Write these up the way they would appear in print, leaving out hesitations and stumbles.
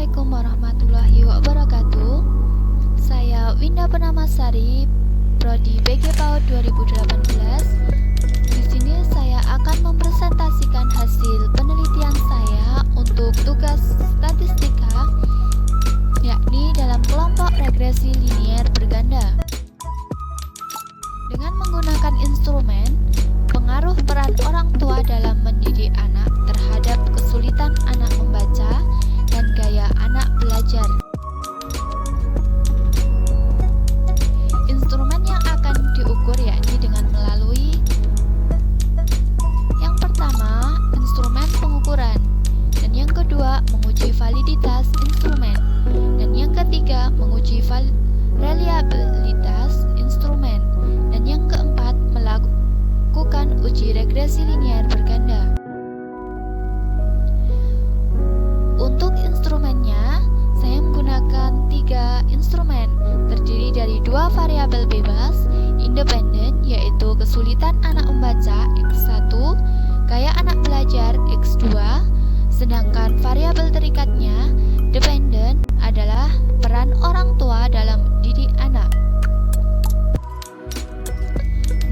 Assalamualaikum warahmatullahi wabarakatuh. Saya Winda Pernamasari, Prodi BG PAUD 2018. Di sini saya akan mempresentasikan hasil penelitian saya untuk tugas statistika, yakni dalam kelompok regresi linier berganda. Dengan menggunakan instrumen pengaruh peran orang tua dalam mendidik anak terhadap kesulitan anak membaca dan gaya anak belajar. Instrumen yang akan diukur yakni dengan melalui yang pertama, instrumen pengukuran, dan yang kedua, menguji validitas instrumen, dan yang ketiga, menguji reliabilitas instrumen, dan yang keempat, melakukan uji regresi linier berganda. Untuk instrumennya, saya menggunakan 3 instrumen, terdiri dari 2 variabel bebas, independen, yaitu kesulitan anak membaca X1, gaya anak belajar X2, sedangkan variabel terikatnya, dependen, adalah peran orang tua dalam mendidik anak.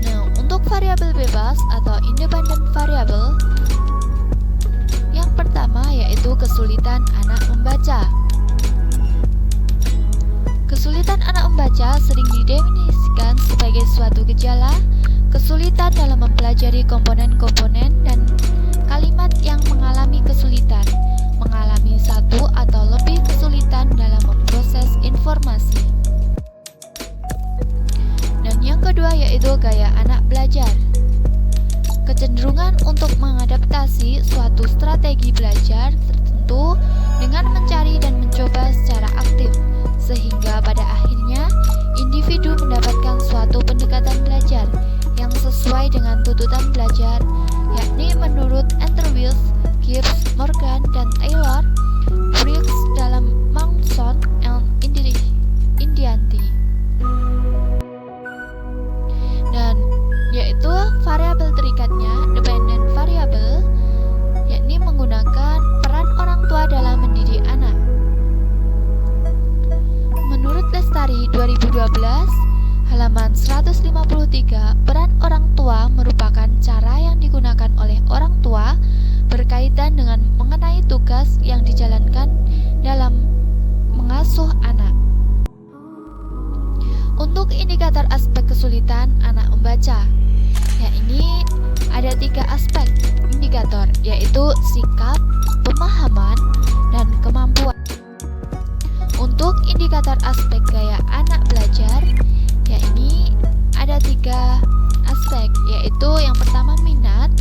Nah, untuk variabel bebas atau independent variable, yang pertama yaitu kesulitan anak membaca. Kesulitan anak membaca sering didefinisikan sebagai suatu gejala kesulitan dalam mempelajari komponen-komponen dan kalimat yang mengalami kesulitan, mengalami satu atau lebih kesulitan dalam memproses informasi. Dan yang kedua yaitu gaya anak belajar. Kecenderungan untuk mengadaptasi suatu strategi belajar tertentu dengan mencari dan mencoba secara aktif, sehingga pada akhirnya individu mendapatkan suatu pendekatan belajar yang sesuai dengan tuntutan belajar, yakni menurut Enterwils, Gibbs, Morgan, dan Taylor, Briggs dalam Mounson and Indianti. Dan yaitu variabel terikatnya, dependent variable, yakni menggunakan peran orang tua dalam mendidik anak. Menurut Lestari 2012, halaman 153, peran orang tua merupakan cara yang digunakan oleh orang tua berkaitan dengan mengenai tugas yang dijalankan dalam mengasuh anak. Untuk indikator aspek kesulitan anak membaca, ini ada 3 aspek indikator, yaitu sikap, pemahaman, dan kemampuan. Untuk indikator aspek gaya anak belajar, ini ada 3 aspek, yaitu yang pertama minat,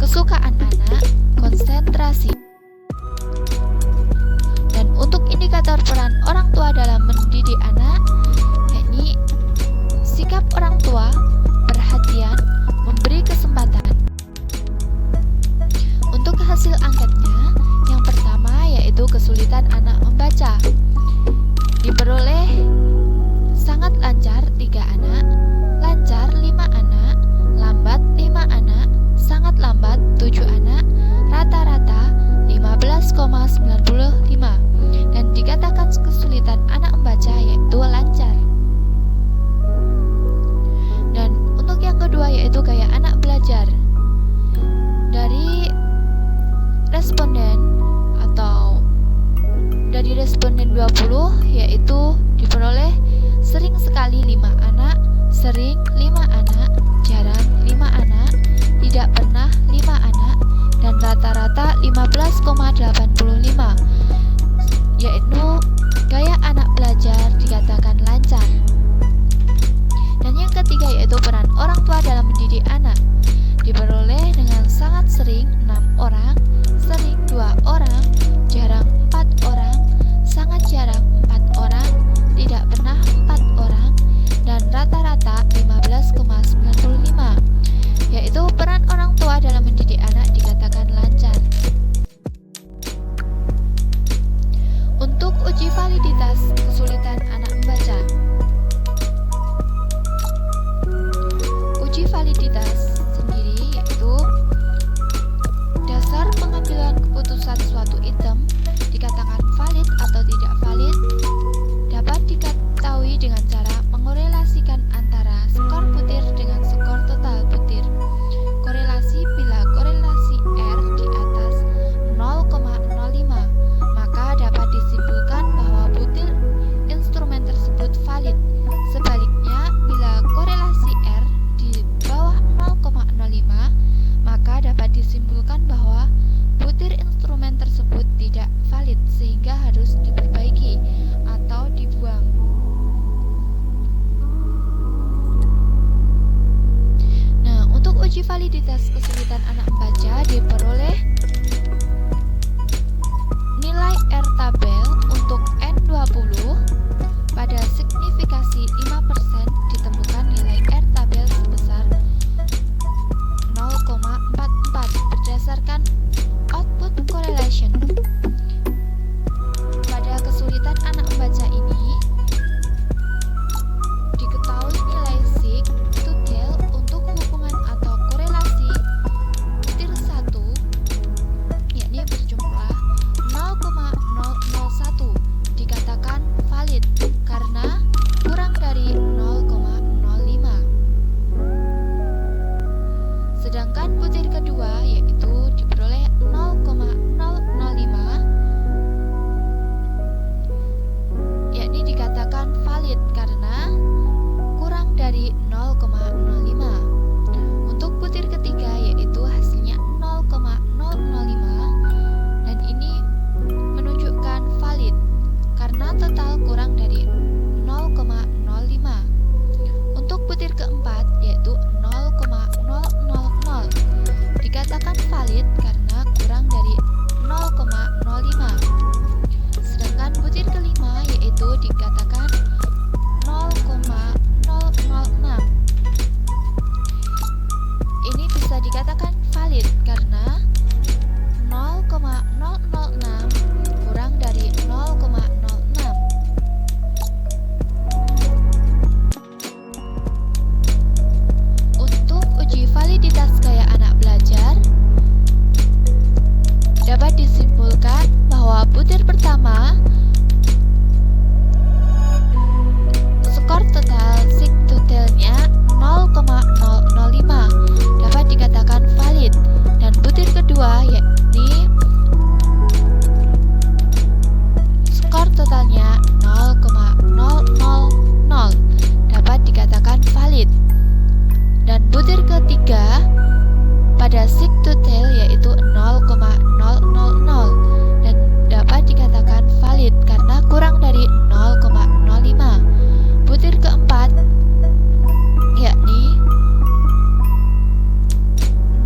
kesukaan anak, konsentrasi. Dan untuk indikator peran orang tua dalam mendidik anak, yakni sikap orang tua, perhatian, memberi kesempatan. Untuk hasil angketnya, yang pertama yaitu kesulitan anak membaca. Diperoleh sangat lancar 3 anak, lancar 5 anak, lambat 5 anak, sangat lambat 7 anak, rata-rata 15,95, dan dikatakan kesulitan anak membaca yaitu lancar. Dan untuk yang kedua yaitu gaya anak belajar. Dari responden 20 yaitu diperoleh sering sekali 5 anak, sering 5 anak, jarang 5 anak, tidak pernah 5 anak, dan rata-rata 15,85, yaitu gaya anak belajar dikatakan lancar. Dan yang ketiga yaitu peran orang tua dalam mendidik anak. Diperoleh dengan sangat sering 6 orang, sering 2 orang, jarang 4 orang, sangat jarang 4 orang, tidak pernah 4 orang, dan rata-rata 15,95, yaitu peran orang tua dalam mendidik anak dikatakan lancar. Untuk uji validitas kesulitan anak membaca. Uji validitas sendiri yaitu dasar pengetahuan dapat disimpulkan bahwa butir pertama skor total sigtotalnya 0,005 dapat dikatakan valid, dan butir kedua yakni skor totalnya 0,000 dapat dikatakan valid, dan butir ketiga pada sigtotal yaitu 0,000 dan dapat dikatakan valid karena kurang dari 0,05. Butir keempat yakni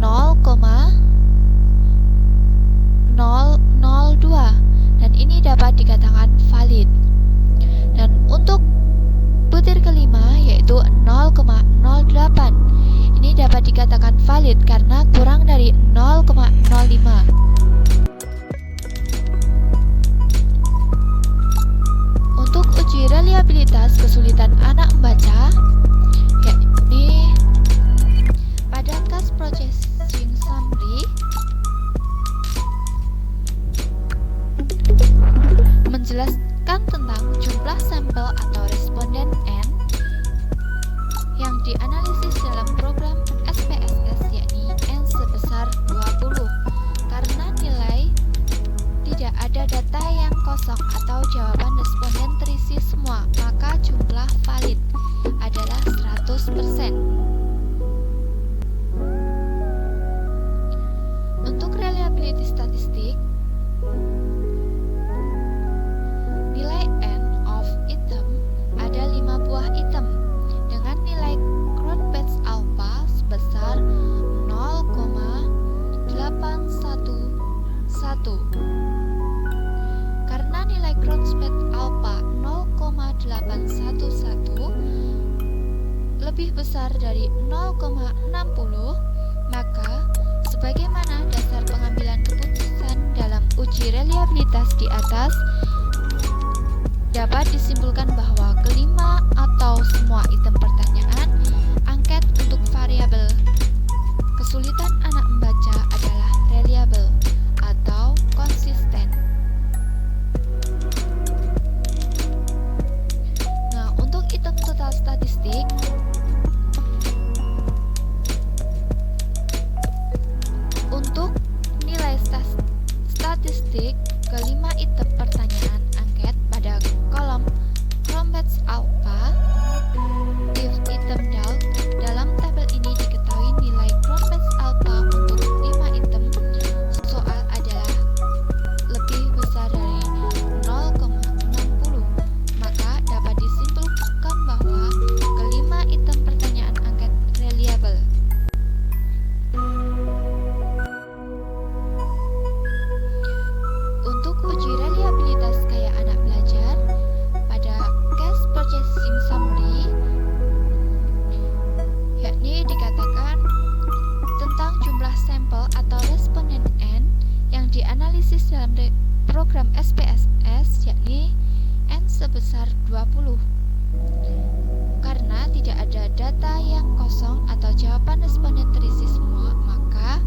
0,002 dan ini dapat dikatakan valid. Dan untuk butir kelima yaitu 0,08 ini dapat dikatakan valid karena kurang dari 0,05. Untuk uji reliabilitas kesulitan anak membaca yakni pada task processing summary menjelaskan tentang jumlah sampel atau responden N yang dianalisis dalam program SPSS yakni N sebesar 20. Karena nilai tidak ada data yang kosong atau jawaban responden terisi semua, maka jumlah valid adalah 100%. Untuk reliability statistik, nilai N of item ada 5 buah item dengan nilai Cronbach's alpha sebesar 0,811. Karena nilai Cronbach's alpha 0,811 lebih besar dari 0,60, maka sebagaimana dasar pengambilan keputusan dalam uji reliabilitas di atas, dapat disimpulkan bahwa kelima atau semua item pertanyaan angket untuk variabel kesulitan anak membaca adalah reliable atau konsisten. Nah, untuk item total statistik, untuk nilai statistik kelima item pertanyaan angket pada kolom Cronbach's alpha, if item doubt, dalam tabel ini diketahui nilai Cronbach's alpha untuk 5 item soal adalah lebih besar dari 0,60, maka dapat disimpulkan bahwa kelima item pertanyaan angket reliable. Untuk uji reliabilitas gaya anak belajar pada case purchasing summary yakni dikatakan tentang jumlah sampel atau responden N yang dianalisis dalam program SPSS yakni N sebesar 20. Karena tidak ada data yang kosong atau jawaban responden terisi semua, maka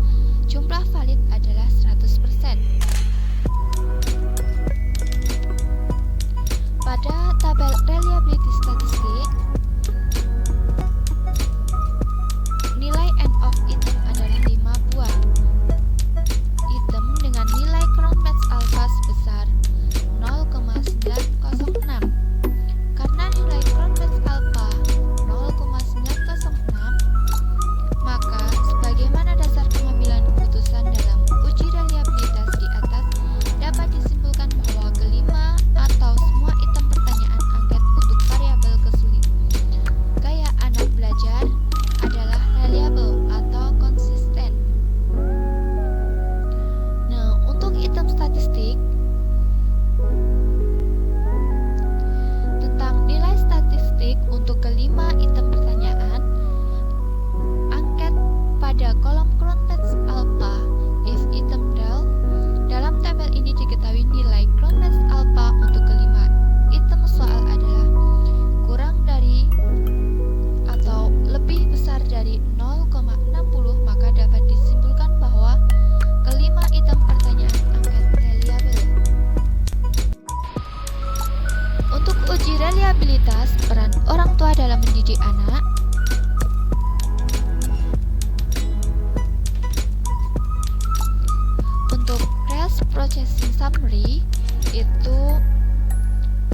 jumlah valid adalah 100%. Pada tabel reliability statistik, nilai N of item adalah 5 buah item dengan nilai Cronbach's alpha sebesar 0,906. Karena nilai Cronbach's alpha 0,906, maka sebagaimana dasar pengambilan keputusan dalam uji reliabilitas purchasing summary itu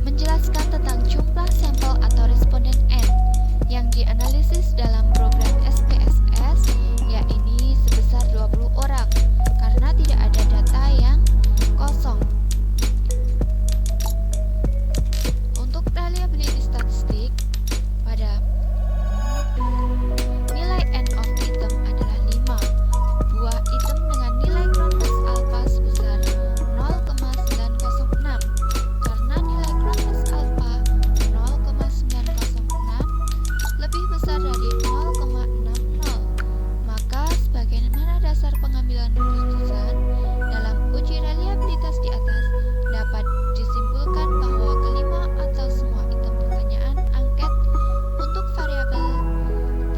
menjelaskan tentang jumlah sampel atau responden N yang dianalisis dalam program SPSS, yakni sebesar 20 orang karena tidak ada data yang kosong. Untuk reliability statistik, pada nilai N of item adalah 5. Buah item dengan nilai Cronbest alpha sebesar 0,906 karena nilai Cronbest alpha 0,906 lebih besar dari 0,60, maka sebagaimana dasar pengambilan keputusan dalam uji reliabilitas di atas dapat disimpulkan bahwa kelima atau semua item pertanyaan angket untuk variabel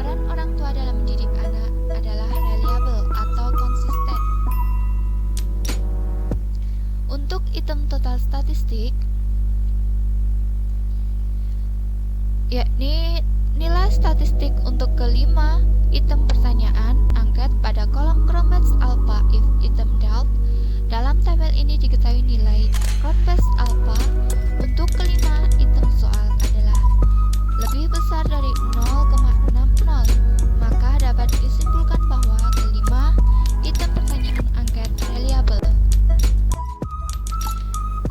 peran orang tua dalam mendidik anak adalah reliable atau konsisten. Untuk item total statistik, yakni nilai statistik untuk kelima item pertanyaan angket pada kolom Cronbest alpha if item dealt. Dalam tabel ini diketahui nilai Cronbest alpha untuk kelima item soal adalah lebih besar dari 0,60, maka dapat disimpulkan bahwa kelima item pertanyaan angket reliable.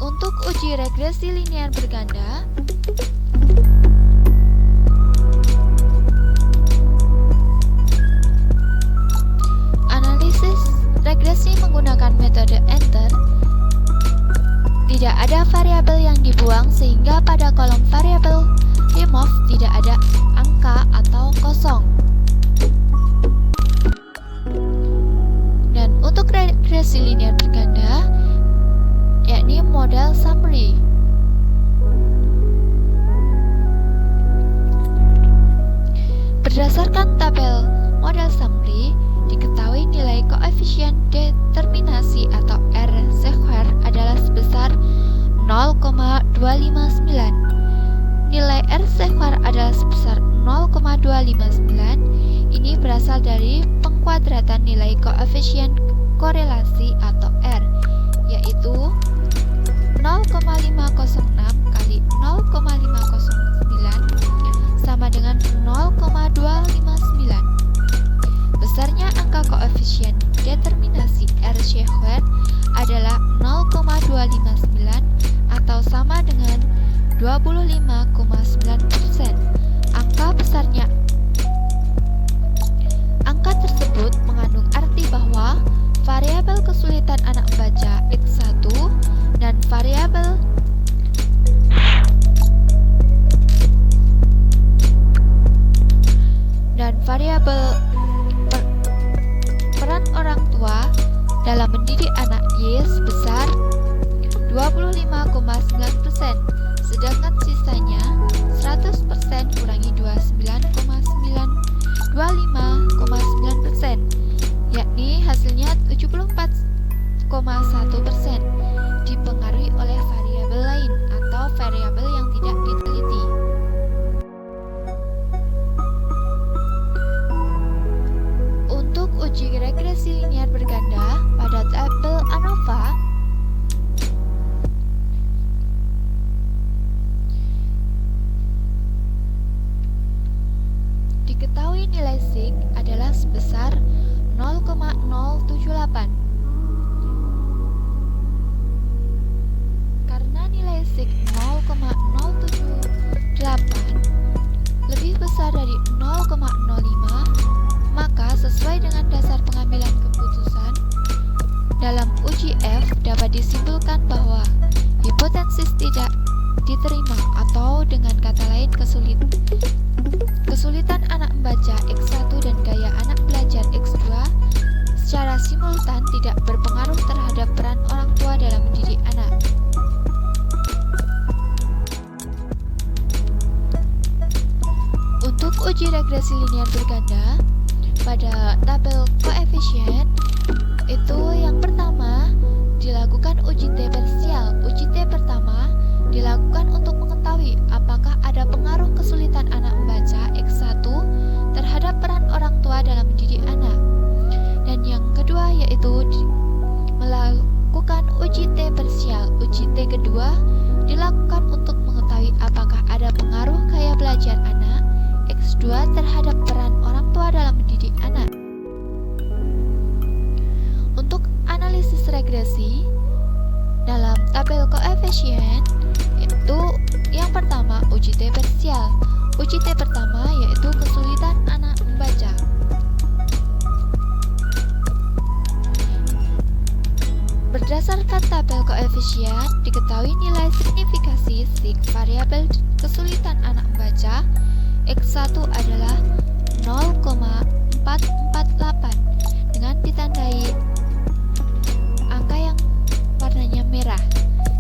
Untuk uji regresi linear berganda, analisis regresi menggunakan metode enter. Tidak ada variabel yang dibuang sehingga pada kolom variabel remove tidak ada angka atau kosong. Dan untuk regresi linear berganda, yakni model summary. Berdasarkan tabel model summary, diketahui nilai koefisien determinasi atau R-square adalah sebesar 0,259. Nilai R-square adalah sebesar 0,259. Ini berasal dari pengkuadratan nilai koefisien korelasi atau R, yaitu 0,506 kali 0,509 sama dengan 0,259. Besarnya angka koefisien determinasi R-square adalah 0,259 atau sama dengan 25,9%. Angka tersebut mengandung arti bahwa variabel kesulitan anak membaca X1 dan variabel peran orang tua dalam mendidik anak Y sebesar 25,9%, sedangkan sisanya 100% kurangi 25,9%, yakni hasilnya 74,1%, dipengaruhi oleh variabel lain atau variabel yang tidak diteliti. Untuk uji regresi linear berganda pada tabel ANOVA, diketahui nilai sig adalah sebesar 0,078. Karena nilai sig 0,078 lebih besar dari 0,05, maka sesuai dengan dasar pengambilan keputusan dalam uji F dapat disimpulkan bahwa hipotesis tidak diterima, atau dengan kata lain kesulitan anak membaca X1 dan gaya anak belajar X2 secara simultan tidak berpengaruh terhadap peran orang tua dalam mendidik anak. Untuk uji regresi linear berganda pada tabel koefisien, itu yang pertama dilakukan uji T parsial. Uji T pertama dilakukan untuk mengetahui apakah ada pengaruh kesulitan anak membaca X1 terhadap peran orang tua dalam mendidik anak. Dan yang kedua yaitu melakukan uji dilakukan untuk mengetahui apakah ada pengaruh gaya belajar anak X2 terhadap peran orang tua dalam mendidik anak. Untuk analisis regresi dalam tabel koefisien, yaitu yang pertama uji T parsial. Uji T pertama yaitu kesulitan anak membaca. Berdasarkan tabel koefisien, diketahui nilai signifikasi sig variabel kesulitan anak membaca X1 adalah 0,448 dengan ditandai angka yang warnanya merah.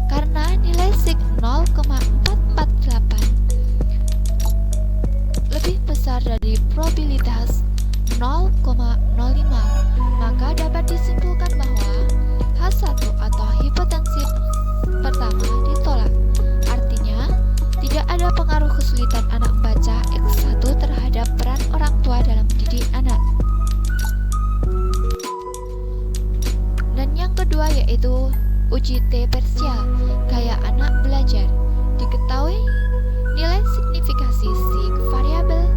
Karena nilai sig 0,448 lebih besar dari probabilitas 0,05, maka dapat disimpulkan bahwa H1 atau hipotensi pertama ditolak. Artinya, tidak ada pengaruh kesulitan anak membaca X1 terhadap peran orang tua dalam mendidik anak. Dan yang kedua yaitu uji T parsial, gaya anak belajar. Diketahui nilai signifikasi sig variabel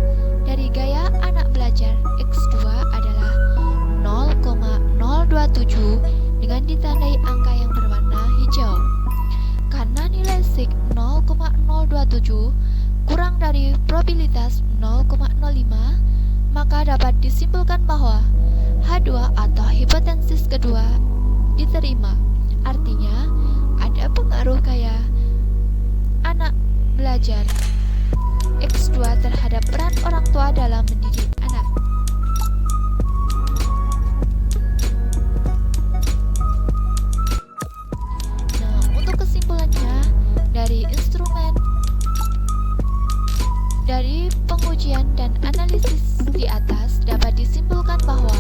dari gaya anak belajar X2 adalah 0,027 dengan ditandai angka yang berwarna hijau. Karena nilai sig 0,027 kurang dari probabilitas 0,05, maka dapat disimpulkan bahwa H2 atau hipotesis kedua diterima. Artinya, ada pengaruh gaya anak belajar X2 terhadap peran orang tua dalam mendidik anak. Nah, untuk kesimpulannya, dari instrumen dari pengujian dan analisis di atas dapat disimpulkan bahwa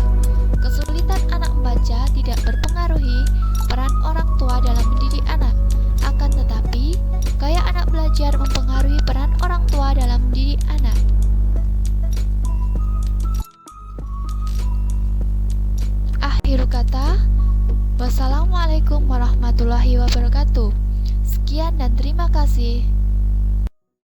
kesulitan anak membaca tidak berpengaruhi peran orang tua dalam mendidik anak. Akan tetapi, gaya anak belajar mempengaruhi peran orang tua dalam mendidik anak. Akhir kata, wassalamualaikum warahmatullahi wabarakatuh. Sekian dan terima kasih.